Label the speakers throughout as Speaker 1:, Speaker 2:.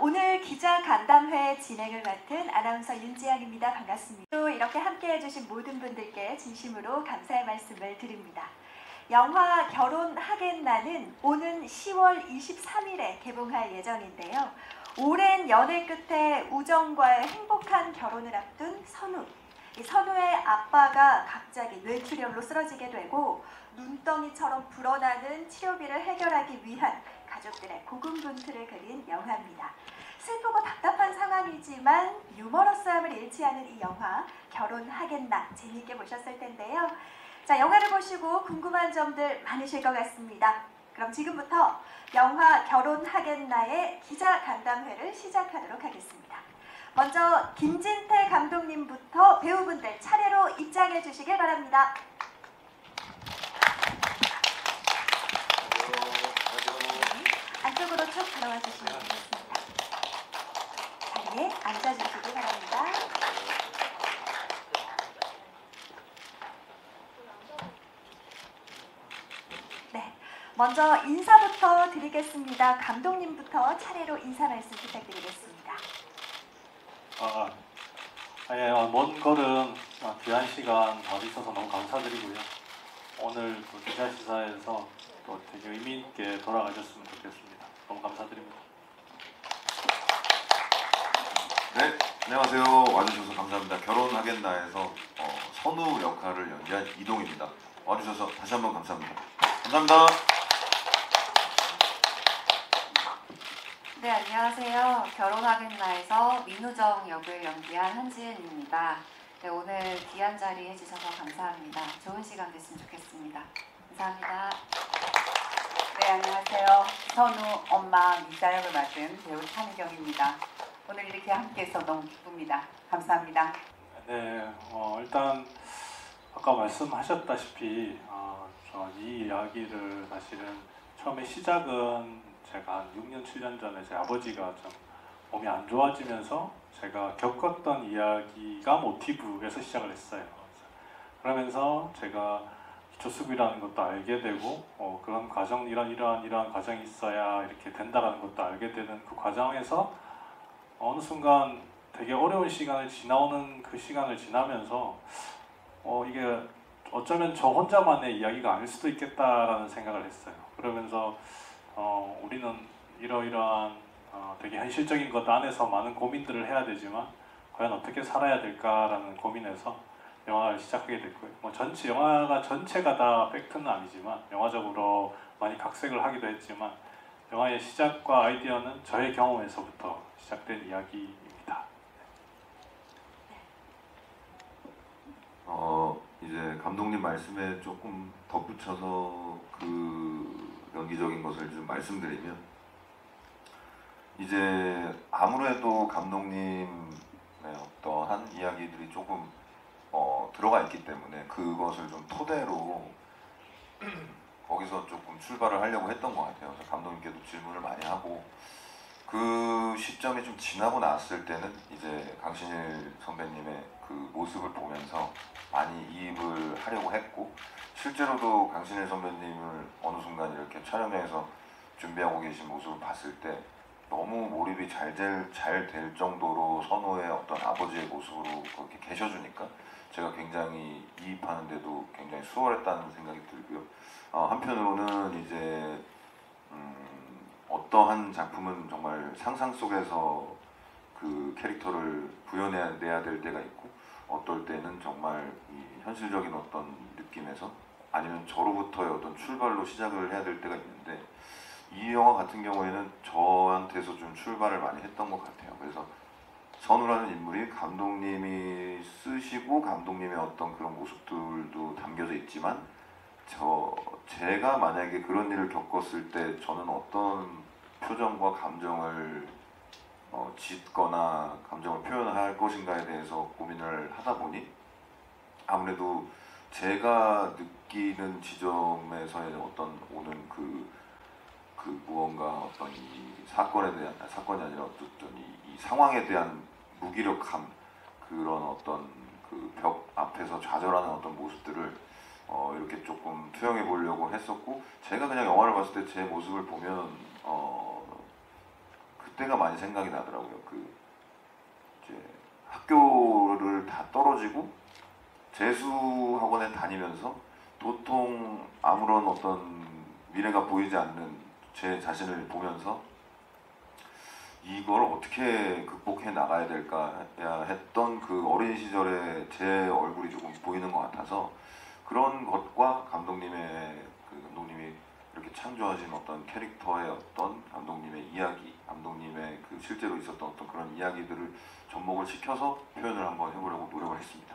Speaker 1: 오늘 기자 간담회 진행을 맡은 아나운서 윤지향입니다. 반갑습니다. 또 이렇게 함께 해주신 모든 분들께 진심으로 감사의 말씀을 드립니다. 영화 결혼하겠나는 오는 10월 23일에 개봉할 예정인데요. 오랜 연애 끝에 우정과의 행복한 결혼을 앞둔 선우. 이 선우의 아빠가 갑자기 뇌출혈로 쓰러지게 되고 눈덩이처럼 불어나는 치료비를 해결하기 위한 가족들의 고군분투를 그린 영화입니다. 슬프고 답답한 상황이지만 유머러스함을 잃지 않은 이 영화 결혼하겠나 재미있게 보셨을 텐데요. 자, 영화를 보시고 궁금한 점들 많으실 것 같습니다. 그럼 지금부터 영화 결혼하겠나의 기자 간담회를 시작하도록 하겠습니다. 먼저 김진태 감독님부터 배우분들 차례로 입장해 주시길 바랍니다. 안쪽으로 쭉 들어와 주시면 되겠습니다. 자리에 앉아주시기 바랍니다. 네, 먼저 인사부터 드리겠습니다. 감독님부터 차례로 인사 말씀 부탁드리겠습니다.
Speaker 2: 먼 걸음 귀한 시간 와주셔서 너무 감사드리고요. 오늘 기자시사에서 또 되게 의미 있게 돌아가셨으면 좋겠습니다. 너무 감사드립니다.
Speaker 3: 네, 안녕하세요. 와주셔서 감사합니다. 결혼하겠나에서 선우 역할을 연기한 이동입니다. 와주셔서 다시 한번 감사합니다. 감사합니다.
Speaker 4: 네, 안녕하세요. 결혼하겠나에서 민우정 역을 연기한 한지은입니다. 네, 오늘 귀한 자리 해주셔서 감사합니다. 좋은 시간 됐으면 좋겠습니다. 감사합니다.
Speaker 5: 네, 안녕하세요. 선우 엄마 미자 역을 맡은 배우 찬희경입니다. 오늘 이렇게 함께해서 너무 기쁩니다. 감사합니다.
Speaker 2: 네, 일단 아까 말씀하셨다시피 이 이야기를 사실은 처음에 시작은 제가 한 6년, 7년 전에 제 아버지가 좀 몸이 안 좋아지면서 제가 겪었던 이야기가 모티브에서 시작을 했어요. 그러면서 제가 조숙이라는 것도 알게 되고 그런 과정, 이러한 과정이 있어야 이렇게 된다는 것도 알게 되는 그 과정에서 어느 순간 되게 어려운 시간을 지나오는 그 시간을 지나면서 이게 어쩌면 저 혼자만의 이야기가 아닐 수도 있겠다라는 생각을 했어요. 그러면서 우리는 이러이러한 되게 현실적인 것 안에서 많은 고민들을 해야 되지만 과연 어떻게 살아야 될까라는 고민에서 영화를 시작하게 됐고요. 영화가 전체가 다 팩트는 아니지만 영화적으로 많이 각색을 하기도 했지만 영화의 시작과 아이디어는 저의 경험에서부터 시작된 이야기입니다.
Speaker 3: 이제 감독님 말씀에 조금 덧붙여서 그 연기적인 것을 좀 말씀드리면, 이제 아무래도 감독님의 어떠한 이야기들이 조금 들어가 있기 때문에 그것을 좀 토대로 거기서 조금 출발을 하려고 했던 것 같아요. 그래서 감독님께도 질문을 많이 하고, 그 시점이 좀 지나고 났을 때는 이제 강신일 선배님의 그 모습을 보면서 많이 이입을 하려고 했고, 실제로도 강신일 선배님을 어느 순간 이렇게 촬영장에서 준비하고 계신 모습을 봤을 때 너무 몰입이 잘 될 정도로 선우의 어떤 아버지의 모습으로 그렇게 계셔주니까 제가 굉장히 이입하는데도 굉장히 수월했다는 생각이 들고요. 한편으로는 이제 어떠한 작품은 정말 상상 속에서 그 캐릭터를 구현해내야 될 때가 있고, 어떨 때는 정말 이 현실적인 어떤 느낌에서 아니면 저로부터의 어떤 출발로 시작을 해야 될 때가 있는데, 이 영화 같은 경우에는 저한테서 좀 출발을 많이 했던 것 같아요. 그래서 선우라는 인물이 감독님이 쓰시고 감독님의 어떤 그런 모습들도 담겨져 있지만, 제가 만약에 그런 일을 겪었을 때 저는 어떤 표정과 감정을 짓거나 감정을 표현할 것인가에 대해서 고민을 하다 보니, 아무래도 제가 느끼는 지점에서의 어떤 오는 그 무언가 어떤 이 사건에 대한, 사건이 아니라 어떤 이 상황에 대한 무기력함, 그런 어떤 그 벽 앞에 앞에서 좌절하는 어떤 모습들을 이렇게 조금 투영해 보려고 했었고, 제가 그냥 영화를 봤을 때 제 모습을 보면 그때가 많이 생각이 나더라고요. 그 이제 학교를 다 떨어지고 재수학원에 다니면서 도통 아무런 어떤 미래가 보이지 않는 제 자신을 보면서 이걸 어떻게 극복해 나가야 될까 했던 그 어린 시절의 제 얼굴이 조금 보이는 것 같아서, 그런 것과 감독님의 감독님이 이렇게 창조하신 어떤 캐릭터의 어떤 감독님의 이야기, 감독님의 그 실제로 있었던 어떤 그런 이야기들을 접목을 시켜서 표현을 한번 해보려고 노력을 했습니다.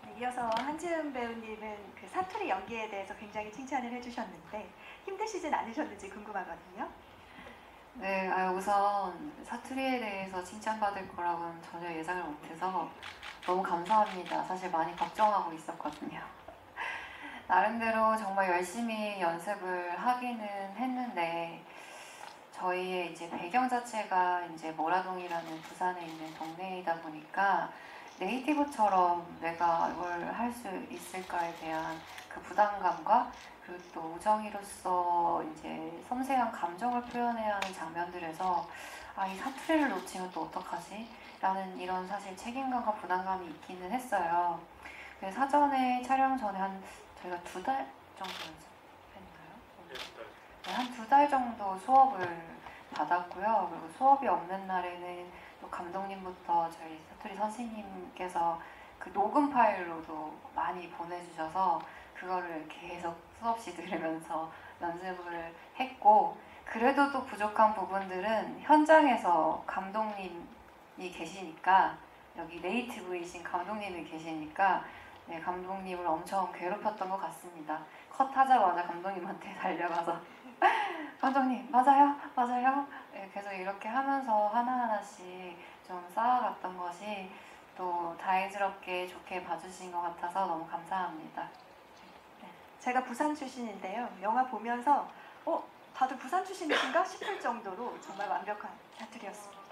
Speaker 1: 네, 이어서 한지은 배우님은 그 사투리 연기에 대해서 굉장히 칭찬을 해주셨는데 힘드시진 않으셨는지 궁금하거든요.
Speaker 4: 네, 우선 사투리에 대해서 칭찬받을 거라고는 전혀 예상을 못해서 너무 감사합니다. 사실 많이 걱정하고 있었거든요. 나름대로 정말 열심히 연습을 하기는 했는데, 저희의 이제 배경 자체가 이제 모라동이라는 부산에 있는 동네이다 보니까 네이티브처럼 내가 이걸 할 수 있을까에 대한 그 부담감과, 그리고 또 우정이로서 이제 섬세한 감정을 표현해야 하는 장면들에서 이 사투리를 놓치면 또 어떡하지? 라는 이런 사실 책임감과 부담감이 있기는 했어요. 그래서 사전에 촬영 전에 저희가 2달 정도 연습했나요? 네, 한 2달 정도 수업을 받았고요. 그리고 수업이 없는 날에는 또 감독님부터 저희 사투리 선생님께서 그 녹음 파일로도 많이 보내주셔서 그거를 계속 수없이 들으면서 연습을 했고, 그래도 또 부족한 부분들은 현장에서 감독님이 계시니까, 여기 네이티브이신 감독님이 계시니까 네, 감독님을 엄청 괴롭혔던 것 같습니다. 컷하자마자 감독님한테 달려가서 감독님 맞아요? 맞아요? 네, 계속 이렇게 하면서 하나하나씩 좀 쌓아갔던 것이 또 다행스럽게 좋게 봐주신 것 같아서 너무 감사합니다.
Speaker 1: 제가 부산 출신인데요. 영화 보면서 다들 부산 출신이신가 싶을 정도로 정말 완벽한 사투리였습니다.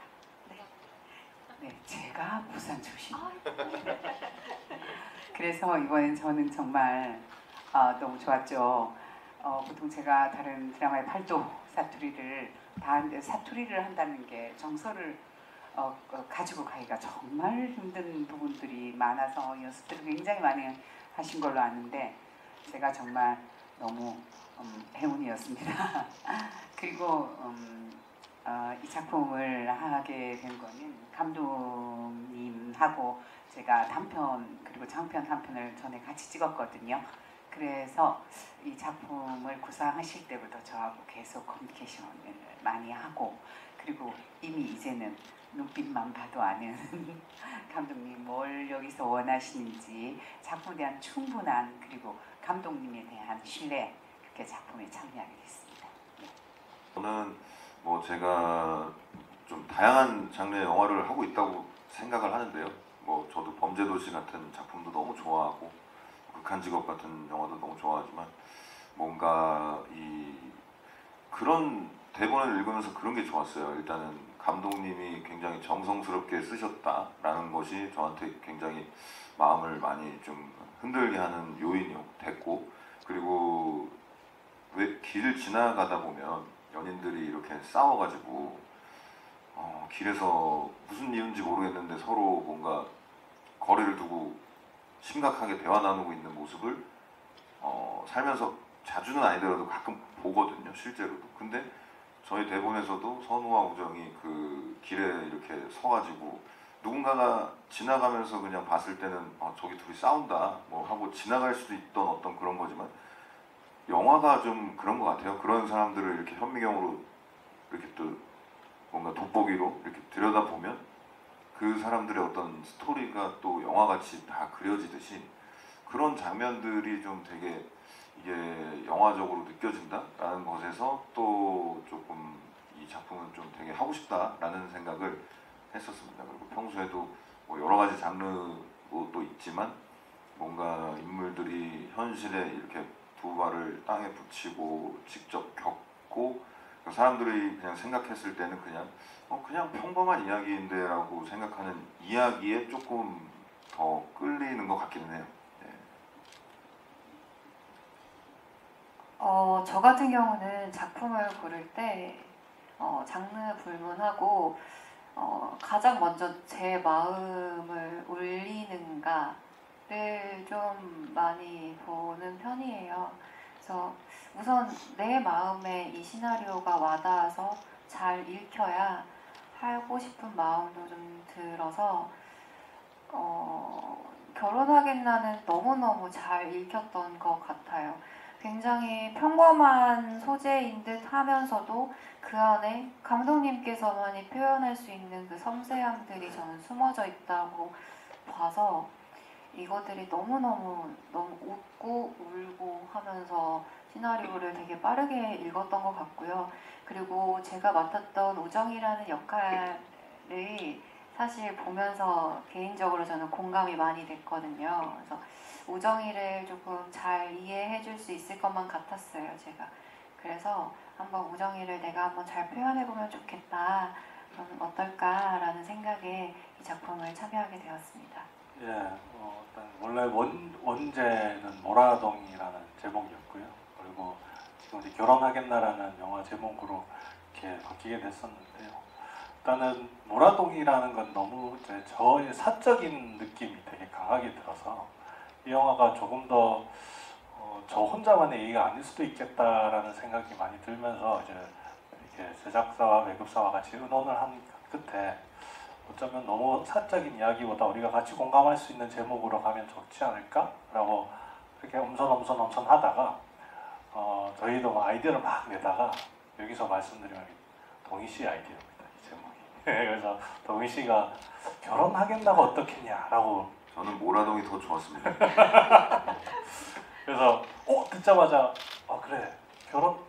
Speaker 5: 네, 제가 부산 출신입니다. 그래서 이번엔 저는 정말 너무 좋았죠. 보통 제가 다른 드라마의 팔도 사투리를 사투리를 한다는 게 정서를 가지고 가기가 정말 힘든 부분들이 많아서 연습들을 굉장히 많이 하신 걸로 아는데, 제가 정말 너무 행운이었습니다. 그리고 이 작품을 하게 된 거는 감독님하고 제가 단편 그리고 장편 한 편을 전에 같이 찍었거든요. 그래서 이 작품을 구상하실 때부터 저하고 계속 커뮤니케이션을 많이 하고, 그리고 이미 이제는 눈빛만 봐도 아는 감독님 뭘 여기서 원하시는지 작품에 대한 충분한, 그리고 감독님에 대한 신뢰, 그렇게 작품에 참여하게 됐습니다. 네.
Speaker 3: 저는 뭐 제가 좀 다양한 장르의 영화를 하고 있다고 생각을 하는데요. 뭐 저도 범죄도시 같은 작품도 너무 좋아하고 극한직업 같은 영화도 너무 좋아하지만, 뭔가 그런 대본을 읽으면서 그런 게 좋았어요. 일단은 감독님이 굉장히 정성스럽게 쓰셨다라는 것이 저한테 굉장히 마음을 많이 좀 흔들게 하는 요인이 됐고, 그리고 왜 길 지나가다 보면 연인들이 이렇게 싸워가지고 길에서 무슨 이유인지 모르겠는데 서로 뭔가 거리를 두고 심각하게 대화 나누고 있는 모습을 살면서 자주는 아니더라도 가끔 보거든요, 실제로도. 근데 저희 대본에서도 선우와 우정이 그 길에 이렇게 서가지고 누군가가 지나가면서 그냥 봤을 때는 저기 둘이 싸운다 뭐 하고 지나갈 수도 있던 어떤 그런 거지만, 영화가 좀 그런 것 같아요. 그런 사람들을 이렇게 현미경으로 이렇게 또 뭔가 돋보기로 이렇게 들여다보면 그 사람들의 어떤 스토리가 또 영화같이 다 그려지듯이, 그런 장면들이 좀 되게 이게 영화적으로 느껴진다라는 것에서 또 조금 이 작품은 좀 되게 하고 싶다라는 생각을 했었습니다. 그리고 평소에도 뭐 여러 가지 장르도 또 있지만, 뭔가 인물들이 현실에 이렇게 두 발을 땅에 붙이고 직접 겪고 사람들이 그냥 생각했을 때는 그냥 평범한 이야기인데라고 생각하는 이야기에 조금 더 끌리는 것 같기는 해요. 네.
Speaker 4: 저 같은 경우는 작품을 고를 때 장르 불문하고 가장 먼저 제 마음을 울리는가를 좀 많이 보는 편이에요. 그래서 우선 내 마음에 이 시나리오가 와닿아서 잘 읽혀야 하고 싶은 마음도 좀 들어서 결혼하겠나는 너무너무 잘 읽혔던 것 같아요. 굉장히 평범한 소재인 듯 하면서도 그 안에 감독님께서만이 표현할 수 있는 그 섬세함들이 저는 숨어져 있다고 봐서 이것들이 너무 웃고 울고 하면서 시나리오를 되게 빠르게 읽었던 것 같고요. 그리고 제가 맡았던 우정이라는 역할이 사실 보면서 개인적으로 저는 공감이 많이 됐거든요. 그래서 우정이를 조금 잘 이해해 줄 수 있을 것만 같았어요, 제가. 그래서 한번 우정이를 내가 한번 잘 표현해보면 좋겠다, 그럼 어떨까라는 생각에 이 작품을 참여하게 되었습니다.
Speaker 2: 예, 일단 원래 원제는 모라동이라는 제목이었고요. 그리고 지금 이제 결혼하겠나라는 영화 제목으로 이렇게 바뀌게 됐었는데요. 일단은 모라동이라는 건 너무 이제 저의 사적인 느낌이 되게 강하게 들어서 이 영화가 조금 더 저 혼자만의 얘기가 아닐 수도 있겠다라는 생각이 많이 들면서 이제 이렇게 제작사와 배급사와 같이 의논을 한 끝에 어쩌면 너무 사적인 이야기보다 우리가 같이 공감할 수 있는 제목으로 가면 좋지 않을까라고 이렇게 엄선 하다가 저희도 아이디어를 막 내다가 여기서 말씀드리면 동희 씨 아이디어입니다, 이 제목이. 그래서 동희 씨가 결혼하겠나가 어떻겠냐라고.
Speaker 3: 저는 모라동이 더 좋았습니다.
Speaker 2: 그래서 듣자마자 그래,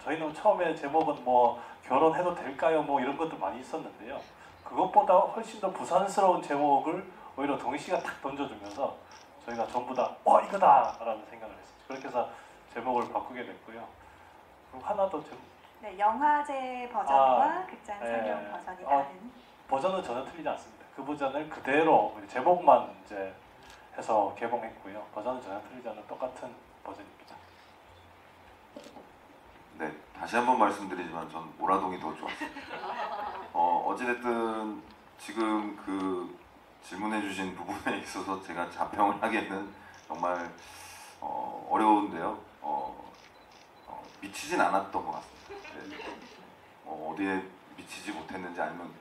Speaker 2: 저희는 처음에 제목은 뭐 결혼해도 될까요 뭐 이런 것도 많이 있었는데요. 그것보다 훨씬 더 부산스러운 제목을 오히려 동희 씨가 탁 던져주면서 저희가 전부 다 이거다라는 생각을 했었죠. 그렇게 해서 제목을 바꾸게 됐고요. 그리고 하나 더
Speaker 1: 네, 영화제 버전과 극장 상영 버전이 다른.
Speaker 2: 버전은 전혀 틀리지 않습니다. 그 버전을 그대로 제목만 이제 해서 개봉했고요. 버전은 전혀 틀리지 않은 똑같은 버전입니다.
Speaker 3: 네, 다시 한번 말씀드리지만 전 모라동이 더 좋았습니다. 어찌됐든 지금 그 질문해주신 부분에 있어서 제가 자평을 하기에는 정말 어려운데요. 미치진 않았던 것 같습니다. 네. 어디에 미치지 못했는지 아니면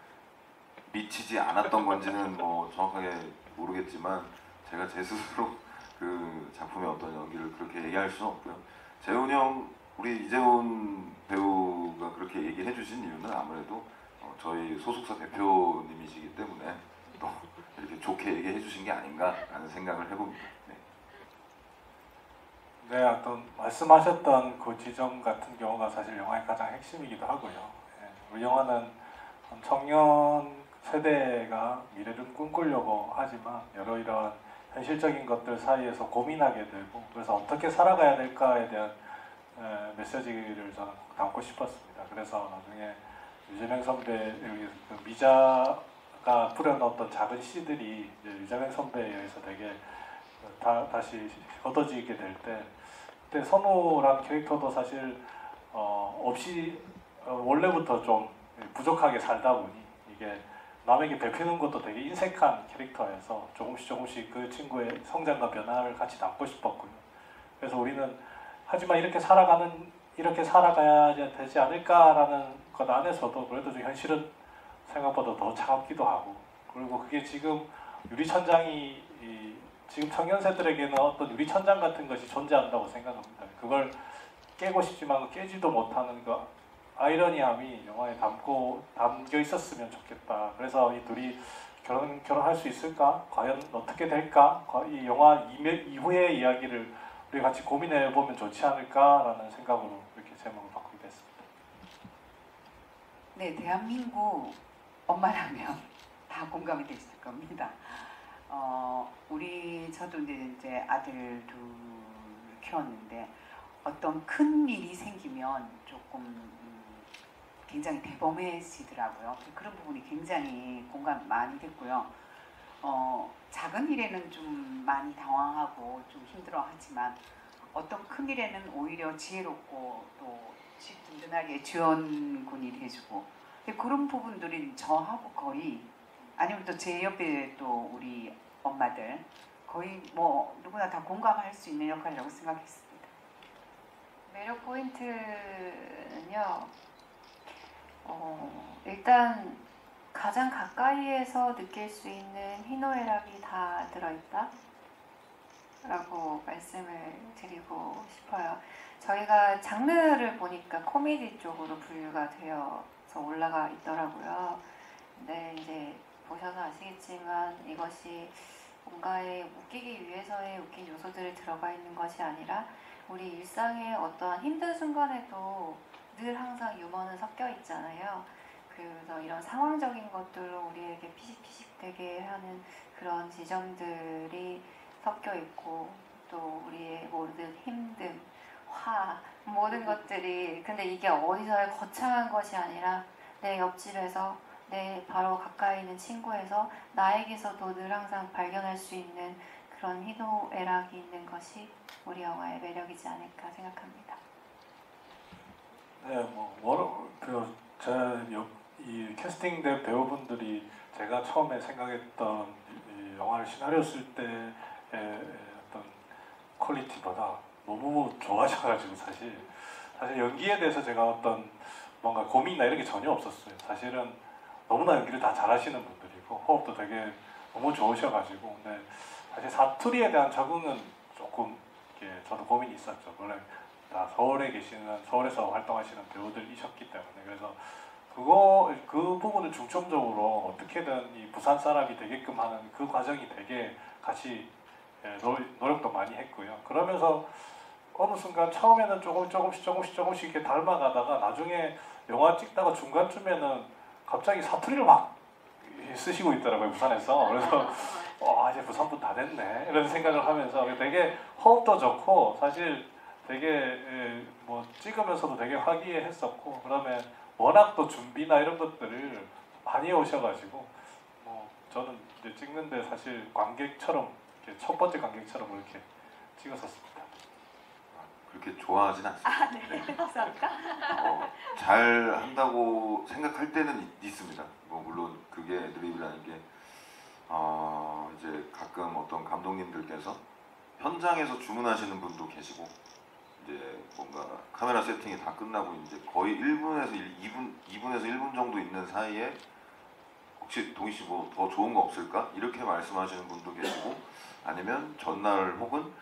Speaker 3: 미치지 않았던 건지는 뭐 정확하게 모르겠지만 제가 제 스스로 그 작품의 어떤 연기를 그렇게 얘기할 수는 없고요. 재훈이 형, 우리 이재훈 배우가 그렇게 얘기해 주신 이유는 아무래도 저희 소속사 대표님이시기 때문에 또 이렇게 좋게 얘기해 주신 게 아닌가라는 생각을 해봅니다.
Speaker 2: 네, 어떤 말씀하셨던 그 지점 같은 경우가 사실 영화의 가장 핵심이기도 하고요. 우리 영화는 청년 세대가 미래를 꿈꾸려고 하지만 여러 이런 현실적인 것들 사이에서 고민하게 되고, 그래서 어떻게 살아가야 될까에 대한 메시지를 저는 담고 싶었습니다. 그래서 나중에 유재명 선배, 그 미자가 뿌려놓았던 작은 씨들이 이제 유재명 선배에 의해서 되게 다시 걷어지게 될 때, 그때 선우란 캐릭터도 사실 없이 원래부터 좀 부족하게 살다 보니 이게 남에게 뵙히는 것도 되게 인색한 캐릭터여서 조금씩 그 친구의 성장과 변화를 같이 담고 싶었고요. 그래서 우리는 하지만 이렇게 살아가야 되지 않을까라는 것 안에서도 그래도 좀 현실은 생각보다 더 차갑기도 하고, 그리고 그게 지금 유리천장이 지금 청년세들에게는 어떤 유리천장 같은 것이 존재한다고 생각합니다. 그걸 깨고 싶지만 깨지도 못하는 그 아이러니함이 영화에 담겨 있었으면 좋겠다. 그래서 이 둘이 결혼할 수 있을까? 과연 어떻게 될까? 이 영화 이후의 이야기를 우리 같이 고민해 보면 좋지 않을까라는 생각으로 이렇게 제목을 바꾸게 됐습니다.
Speaker 5: 네, 대한민국 엄마라면 다 공감이 되실 겁니다. 저도 이제 아들 둘 키웠는데 어떤 큰 일이 생기면 조금 굉장히 대범해지더라고요. 그런 부분이 굉장히 공감 많이 됐고요. 작은 일에는 좀 많이 당황하고 좀 힘들어하지만 어떤 큰 일에는 오히려 지혜롭고 또 든든하게 지원군이 돼주고 그런 부분들이 저하고 거의 아니면 또 제 옆에 또 우리 엄마들 거의 뭐 누구나 다 공감할 수 있는 역할이라고 생각했습니다.
Speaker 4: 매력 포인트는요. 일단 가장 가까이에서 느낄 수 있는 희노애락이 다 들어있다 라고 말씀을 드리고 싶어요. 저희가 장르를 보니까 코미디 쪽으로 분류가 되어서 올라가 있더라고요. 근데 이제 보셔서 아시겠지만 이것이 뭔가에 웃기기 위해서의 웃긴 요소들이 들어가 있는 것이 아니라 우리 일상의 어떠한 힘든 순간에도 늘 항상 유머는 섞여 있잖아요. 그래서 이런 상황적인 것들로 우리에게 피식피식되게 하는 그런 지점들이 섞여 있고 또 우리의 모든 힘듦, 화, 모든 것들이 근데 이게 어디서의 거창한 것이 아니라 내 옆집에서 내 바로 가까이 있는 친구에서 나에게서도 늘 항상 발견할 수 있는 그런 희노애락이 있는 것이 우리 영화의 매력이지 않을까 생각합니다.
Speaker 2: 네, 이 캐스팅된 배우분들이 제가 처음에 생각했던 이 영화를 시나리오 쓸 때의 어떤 퀄리티보다 너무 좋아져가지고 사실 연기에 대해서 제가 어떤 뭔가 고민이나 이런 게 전혀 없었어요. 사실은 너무나 연기를 다 잘하시는 분들이고 호흡도 되게 너무 좋으셔가지고 근데 사실 사투리에 대한 적응은 조금 이렇게 저도 고민이 있었죠. 원래 다 서울에서 활동하시는 배우들이셨기 때문에 그래서 그 부분을 중점적으로 어떻게든 이 부산 사람이 되게끔 하는 그 과정이 되게 같이 노력도 많이 했고요. 그러면서 어느 순간 처음에는 조금씩 이렇게 닮아가다가 나중에 영화 찍다가 중간쯤에는 갑자기 사투리를 막 쓰시고 있더라고요, 부산에서. 그래서 이제 부산분 다 됐네 이런 생각을 하면서 되게 호흡도 좋고 사실 되게 뭐 찍으면서도 되게 화기애애했었고 그다음에 워낙 또 준비나 이런 것들을 많이 오셔가지고 뭐 저는 이제 찍는데 사실 관객처럼 이렇게 첫 번째 관객처럼 이렇게 찍었었습니다.
Speaker 3: 그렇게 좋아하진 않습니다.
Speaker 1: 네, 감사합니다.
Speaker 3: 잘 한다고 생각할 때는 있습니다. 뭐 물론 그게 애드립이라는 게 이제 가끔 어떤 감독님들께서 현장에서 주문하시는 분도 계시고 이제 뭔가 카메라 세팅이 다 끝나고 이제 거의 1분에서 1분 정도 있는 사이에 혹시 동희 씨 뭐 더 좋은 거 없을까? 이렇게 말씀하시는 분도 계시고 아니면 전날 혹은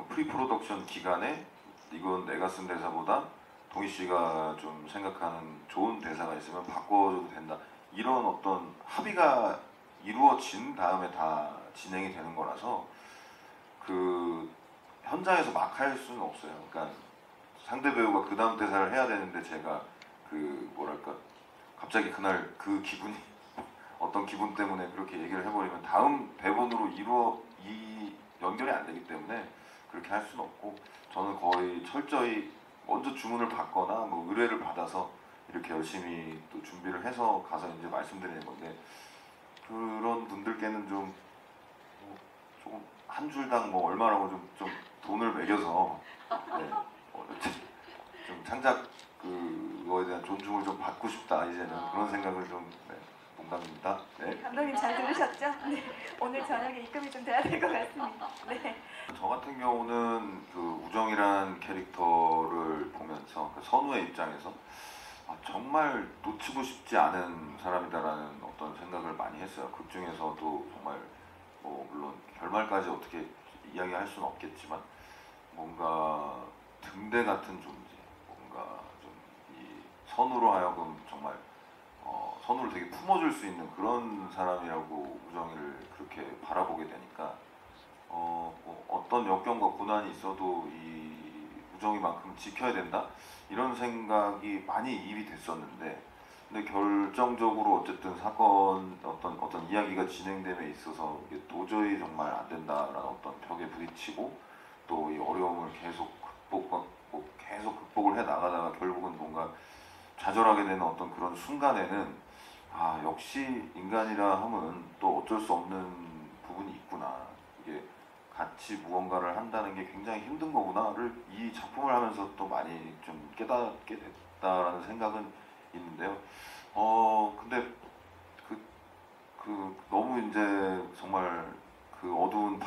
Speaker 3: 프리 프로덕션 기간에 이건 내가 쓴 대사보다 동희 씨가 좀 생각하는 좋은 대사가 있으면 바꿔줘도 된다. 이런 어떤 합의가 이루어진 다음에 다 진행이 되는 거라서 그 현장에서 막 할 수는 없어요. 그러니까 상대 배우가 그 다음 대사를 해야 되는데 제가 그 뭐랄까 갑자기 그날 그 기분이 어떤 기분 때문에 그렇게 얘기를 해버리면 다음 대본으로 연결이 안 되기 때문에 그렇게 할 수는 없고 저는 거의 철저히 먼저 주문을 받거나 뭐 의뢰를 받아서 이렇게 열심히 또 준비를 해서 가서 이제 말씀드리는 건데 그런 분들께는 좀 조금 한 줄당 뭐 얼마라고 좀 돈을 매겨서 네, 좀 창작 그거에 대한 존중을 좀 받고 싶다 이제는 그런 생각을 좀 농담입니다. 네.
Speaker 1: 감독님 잘 들으셨죠? 네. 오늘 저녁에 입금이 좀 돼야 될 것 같습니다. 네.
Speaker 3: 저 같은 경우는 그 우정이란 캐릭터를 보면서 그 선우의 입장에서 정말 놓치고 싶지 않은 사람이다라는 어떤 생각을 많이 했어요. 극 중에서도 정말 뭐 물론 결말까지 어떻게 이야기할 수는 없겠지만 뭔가 등대 같은 존재, 뭔가 좀 이 선우로 하여금 정말 선우를 되게 품어줄 수 있는 그런 사람이라고 우정이를 그렇게 바라보게 되니까 뭐 어떤 역경과 고난이 있어도 이 우정이만큼 지켜야 된다 이런 생각이 많이 이입이 됐었는데 근데 결정적으로 어쨌든 사건 어떤 이야기가 진행됨에 있어서 이게 도저히 정말 안 된다라는 어떤 벽에 부딪히고 또 이 어려움을 계속 극복을 해 나가다가 결국은 뭔가 좌절하게 되는 어떤 그런 순간에는 아 역시 인간이라 함은 또 어쩔 수 없는 부분이 있구나. 이게 같이 무언가를 한다는 게 굉장히 힘든 거구나를 이 작품을 하면서 또 많이 좀 깨닫게 됐다라는 생각은 있는데요. 근데 너무 이제 정말 그 어두운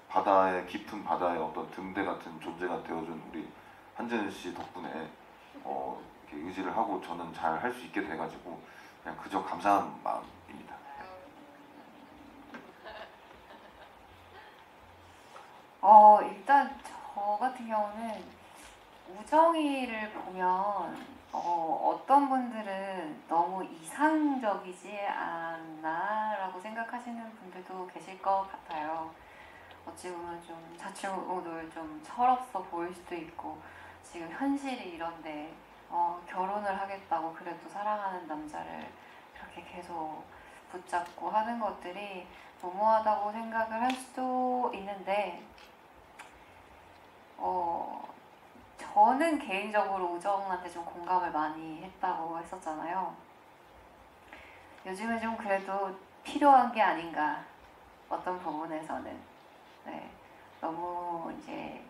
Speaker 3: 바다의 깊은 바다의 어떤 등대 같은 존재가 되어준 우리 한재은 씨 덕분에 이렇게 의지를 하고 저는 잘 할 수 있게 돼가지고 그냥 그저 감사한 마음입니다.
Speaker 4: 일단 저 같은 경우는 우정이를 보면 어떤 분들은 너무 이상적이지 않나라고 생각하시는 분들도 계실 것 같아요. 어찌 보면 좀 자충우돌 좀 철없어 보일 수도 있고 지금 현실이 이런데 결혼을 하겠다고 그래도 사랑하는 남자를 그렇게 계속 붙잡고 하는 것들이 무모하다고 생각을 할 수도 있는데 저는 개인적으로 우정한테 좀 공감을 많이 했다고 했었잖아요. 요즘에 좀 그래도 필요한 게 아닌가 어떤 부분에서는 네, 너무 이제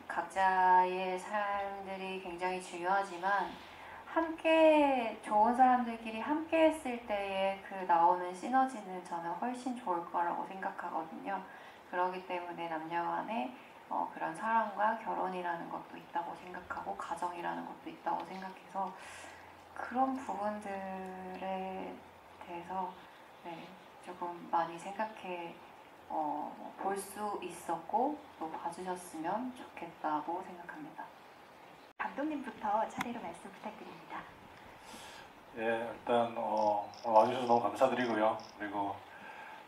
Speaker 4: 각자의 삶들이 굉장히 중요하지만 함께 좋은 사람들끼리 함께 했을 때의 그 나오는 시너지는 저는 훨씬 좋을 거라고 생각하거든요. 그렇기 때문에 남녀 간에 그런 사랑과 결혼이라는 것도 있다고 생각하고 가정이라는 것도 있다고 생각해서 그런 부분들에 대해서 네, 조금 많이 생각해 볼 수 있었고 또 봐주셨으면 좋겠다고 생각합니다.
Speaker 1: 감독님부터 차례로 말씀 부탁드립니다.
Speaker 2: 예, 일단 와주셔서 너무 감사드리고요. 그리고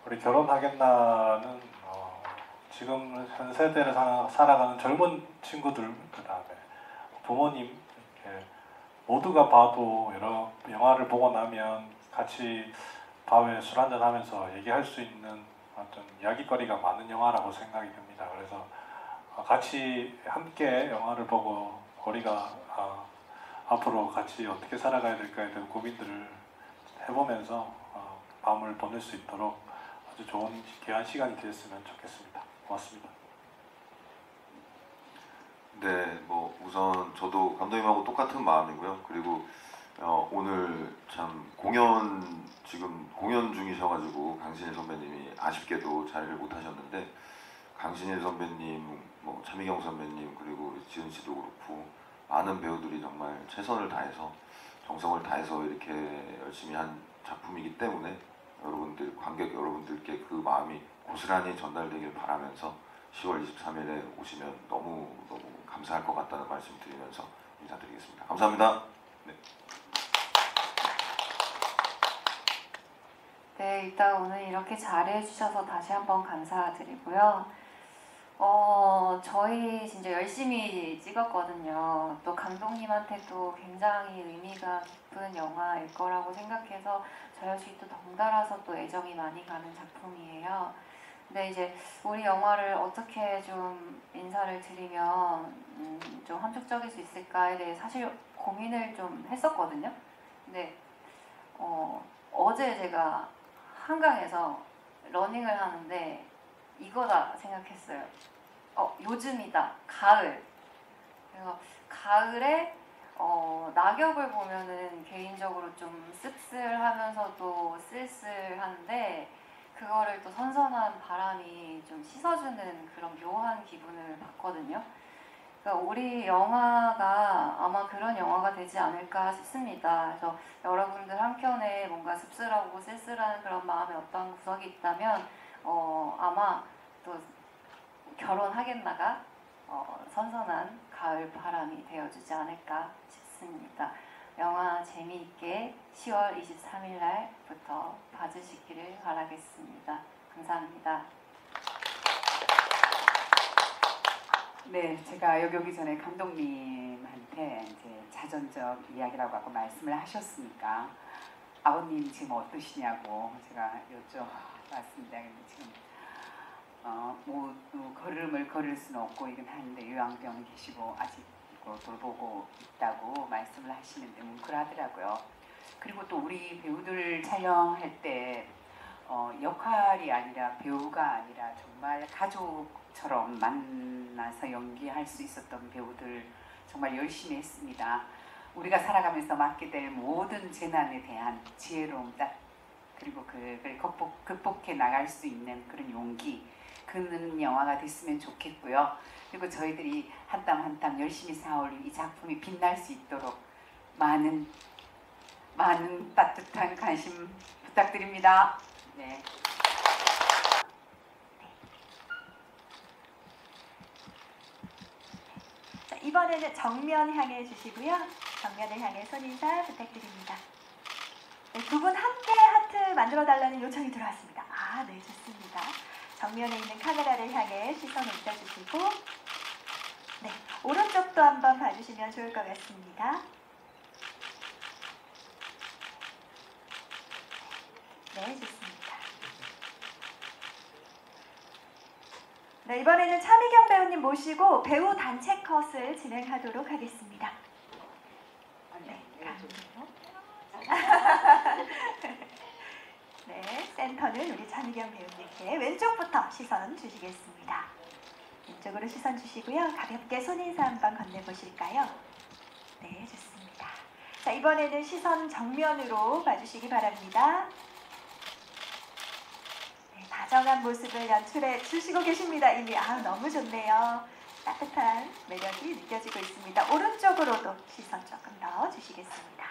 Speaker 2: 우리 결혼하겠나는 지금 현 세대를 살아가는 젊은 친구들, 그다음에 부모님 이렇게 모두가 봐도 여러 영화를 보고 나면 같이 밤에 술 한잔 하면서 얘기할 수 있는 어떤 이야기거리가 많은 영화라고 생각이 듭니다. 그래서 같이 함께 영화를 보고 우리가 앞으로 같이 어떻게 살아가야 될까에 대한 고민들을 해보면서 밤을 보낼 수 있도록 아주 좋은 귀한 시간이 되었으면 좋겠습니다. 고맙습니다.
Speaker 3: 네, 뭐 우선 저도 감독님하고 똑같은 마음이고요. 그리고 오늘 참 지금 공연 중이셔가지고 강신일 선배님이 아쉽게도 자리를 못 하셨는데 강신일 선배님, 뭐 차미경 선배님 그리고 우리 지은 씨도 그렇고 많은 배우들이 정말 최선을 다해서 정성을 다해서 이렇게 열심히 한 작품이기 때문에 여러분들 관객 여러분들께 그 마음이 고스란히 전달되길 바라면서 10월 23일에 오시면 너무 감사할 것 같다는 말씀 드리면서 인사드리겠습니다. 감사합니다. 네.
Speaker 4: 네, 일단 오늘 이렇게 잘해주셔서 다시 한번 감사드리고요. 저희 진짜 열심히 찍었거든요. 또 감독님한테도 굉장히 의미가 깊은 영화일 거라고 생각해서 저 역시 또 덩달아서 또 애정이 많이 가는 작품이에요. 근데 이제 우리 영화를 어떻게 좀 인사를 드리면 좀 함축적일 수 있을까에 대해 사실 고민을 좀 했었거든요. 근데 어제 제가 한강에서 러닝을 하는데 이거다 생각했어요. 요즘이다. 가을. 그래서 가을에 낙엽을 보면은 개인적으로 좀 씁쓸하면서도 쓸쓸한데 그거를 또 선선한 바람이 좀 씻어주는 그런 묘한 기분을 받거든요. 그러니까 우리 영화가 아마 그런 영화가 되지 않을까 싶습니다. 그래서 여러분들 한켠에 뭔가 씁쓸하고 쓸쓸한 그런 마음의 어떤 구석이 있다면 아마 또 결혼하겠나가 선선한 가을 바람이 되어주지 않을까 싶습니다. 영화 재미있게 10월 23일 날부터 봐주시기를 바라겠습니다. 감사합니다.
Speaker 5: 네, 제가 여기 오기 전에 감독님한테 이제 자전적 이야기라고 아까 말씀을 하셨으니까 아버님 지금 어떠시냐고 제가 여쭤봤습니다. 근데 지금 모두 걸음을 걸을 수는 없고 이긴 하는데 요양병 계시고 아직 돌보고 있다고 말씀을 하시는데 뭉클하더라고요. 그리고 또 우리 배우들 촬영할 때 역할이 아니라 배우가 아니라 정말 가족처럼 만나서 연기할 수 있었던 배우들 정말 열심히 했습니다. 우리가 살아가면서 맞게 될 모든 재난에 대한 지혜로움 그리고 그걸 극복해 나갈 수 있는 그런 용기 그는 영화가 됐으면 좋겠고요. 그리고 저희들이 한 땀 한 땀 열심히 쌓아올린 이 작품이 빛날 수 있도록 많은 따뜻한 관심 부탁드립니다. 네.
Speaker 1: 자, 이번에는 정면 향해 주시고요. 정면을 향해 손인사 부탁드립니다. 네, 두 분 함께 하트 만들어 달라는 요청이 들어왔습니다. 아, 네, 좋습니다. 정면에 있는 카메라를 향해 시선을 옮겨주시고, 네, 오른쪽도 한번 봐주시면 좋을 것 같습니다. 네, 좋습니다. 네, 이번에는 차미경 배우님 모시고 배우 단체 컷을 진행하도록 하겠습니다. 네, 네, 센터는 우리 차미경 배우님께 왼쪽부터 시선 주시겠습니다. 왼쪽으로 시선 주시고요. 가볍게 손인사 한번 건네보실까요? 네, 좋습니다. 자, 이번에는 시선 정면으로 봐주시기 바랍니다. 네, 다정한 모습을 연출해 주시고 계십니다. 이미 너무 좋네요. 따뜻한 매력이 느껴지고 있습니다. 오른쪽으로도 시선 조금 더 주시겠습니다.